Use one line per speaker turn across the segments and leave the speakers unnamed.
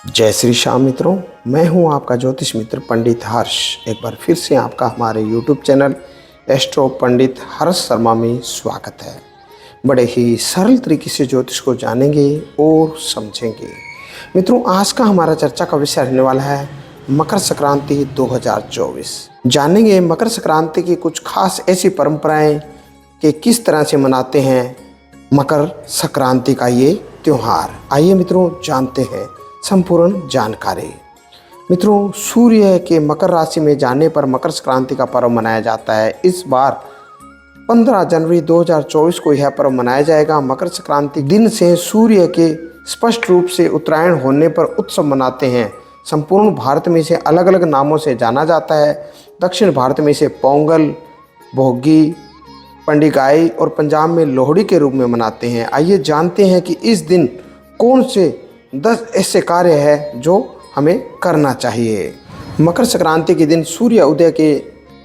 जय श्री श्याम मित्रों, मैं हूं आपका ज्योतिष मित्र पंडित हर्ष। एक बार फिर से आपका हमारे YouTube चैनल एस्ट्रो पंडित हर्ष शर्मा में स्वागत है। बड़े ही सरल तरीके से ज्योतिष को जानेंगे और समझेंगे। मित्रों, आज का हमारा चर्चा का विषय रहने वाला है मकर संक्रांति 2024। जानेंगे मकर संक्रांति की कुछ खास ऐसी परंपराएं कि किस तरह से मनाते हैं मकर संक्रांति का ये त्योहार। आइए मित्रों जानते हैं संपूर्ण जानकारी। मित्रों, सूर्य के मकर राशि में जाने पर मकर संक्रांति का पर्व मनाया जाता है। इस बार 15 जनवरी 2024 को यह पर्व मनाया जाएगा। मकर संक्रांति दिन से सूर्य के स्पष्ट रूप से उत्तरायण होने पर उत्सव मनाते हैं। संपूर्ण भारत में इसे अलग अलग नामों से जाना जाता है। दक्षिण भारत में इसे पोंगल, भोगी, पंडिगाई और पंजाब में लोहड़ी के रूप में मनाते हैं। आइए जानते हैं कि इस दिन कौन से 10 ऐसे कार्य हैं जो हमें करना चाहिए। मकर संक्रांति के दिन सूर्य उदय के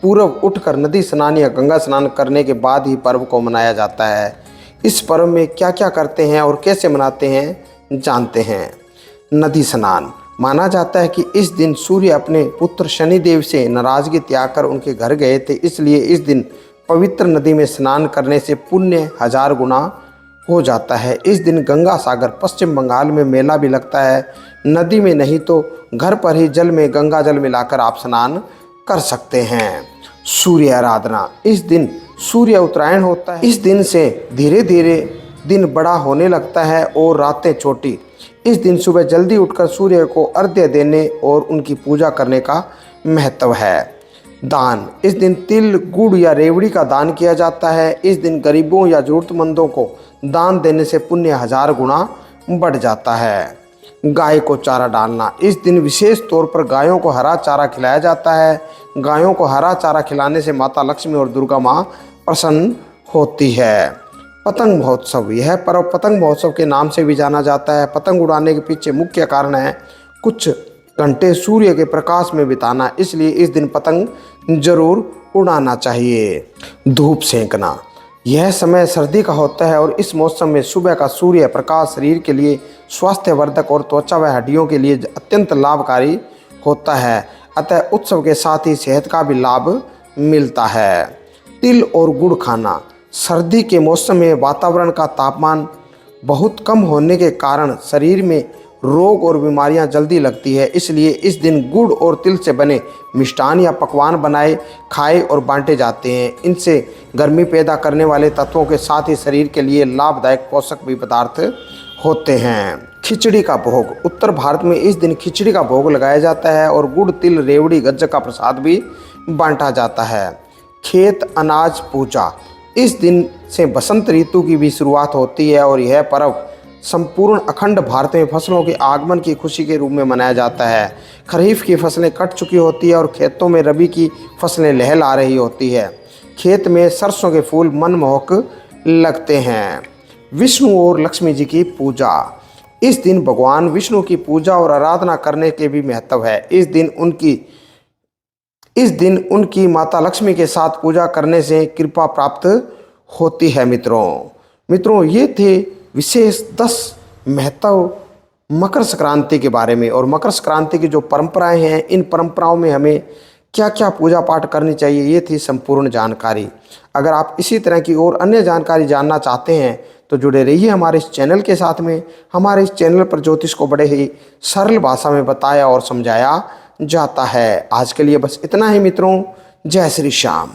पूर्व उठकर नदी स्नान या गंगा स्नान करने के बाद ही पर्व को मनाया जाता है। इस पर्व में क्या क्या करते हैं और कैसे मनाते हैं जानते हैं। नदी स्नान माना जाता है कि इस दिन सूर्य अपने पुत्र शनिदेव से नाराजगी त्याग कर उनके घर गए थे, इसलिए इस दिन पवित्र नदी में स्नान करने से पुण्य 1000 गुना हो जाता है। इस दिन गंगा सागर पश्चिम बंगाल में मेला भी लगता है। नदी में नहीं तो घर पर ही जल में गंगा जल मिलाकर आप स्नान कर सकते हैं। सूर्य आराधना, इस दिन सूर्य उत्तरायण होता है। इस दिन से धीरे धीरे दिन बड़ा होने लगता है और रातें छोटी। इस दिन सुबह जल्दी उठकर सूर्य को अर्घ्य देने और उनकी पूजा करने का महत्व है। दान, इस दिन तिल, गुड़ या रेवड़ी का दान किया जाता है। इस दिन गरीबों या जरूरतमंदों को दान देने से पुण्य 1000 गुना बढ़ जाता है। गाय को चारा डालना, इस दिन विशेष तौर पर गायों को हरा चारा खिलाया जाता है। गायों को हरा चारा खिलाने से माता लक्ष्मी और दुर्गा माँ प्रसन्न होती है। पतंग महोत्सव, यह पर्व पतंग महोत्सव के नाम से भी जाना जाता है। पतंग उड़ाने के पीछे मुख्य कारण है कुछ घंटे सूर्य के प्रकाश में बिताना, इसलिए इस दिन पतंग जरूर उड़ाना चाहिए। धूप सेंकना, यह समय सर्दी का होता है और इस मौसम में सुबह का सूर्य प्रकाश शरीर के लिए स्वास्थ्यवर्धक और त्वचा व हड्डियों के लिए अत्यंत लाभकारी होता है। अतः उत्सव के साथ ही सेहत का भी लाभ मिलता है। तिल और गुड़ खाना, सर्दी के मौसम में वातावरण का तापमान बहुत कम होने के कारण शरीर में रोग और बीमारियां जल्दी लगती है, इसलिए इस दिन गुड़ और तिल से बने मिष्ठान या पकवान बनाए, खाए और बांटे जाते हैं। इनसे गर्मी पैदा करने वाले तत्वों के साथ ही शरीर के लिए लाभदायक पोषक भी पदार्थ होते हैं। खिचड़ी का भोग, उत्तर भारत में इस दिन खिचड़ी का भोग लगाया जाता है और गुड़, तिल, रेवड़ी, गज्जक का प्रसाद भी बांटा जाता है। खेत अनाज पूजा, इस दिन से बसंत ऋतु की भी शुरुआत होती है और यह पर्व संपूर्ण अखंड भारत में फसलों के आगमन की खुशी के रूप में मनाया जाता है। खरीफ की फसलें कट चुकी होती है और खेतों में रबी की फसलें लहला रही होती है। खेत में सरसों के फूल मनमोहक लगते हैं। विष्णु और लक्ष्मी जी की पूजा, इस दिन भगवान विष्णु की पूजा और आराधना करने के भी महत्व है। इस दिन उनकी माता लक्ष्मी के साथ पूजा करने से कृपा प्राप्त होती है। मित्रों, ये थे विशेष 10 महत्व मकर संक्रांति के बारे में। और मकर संक्रांति की जो परंपराएं हैं, इन परंपराओं में हमें क्या क्या पूजा पाठ करनी चाहिए, ये थी संपूर्ण जानकारी। अगर आप इसी तरह की और अन्य जानकारी जानना चाहते हैं तो जुड़े रहिए हमारे इस चैनल के साथ में। हमारे इस चैनल पर ज्योतिष को बड़े ही सरल भाषा में बताया और समझाया जाता है। आज के लिए बस इतना ही मित्रों। जय श्री श्याम।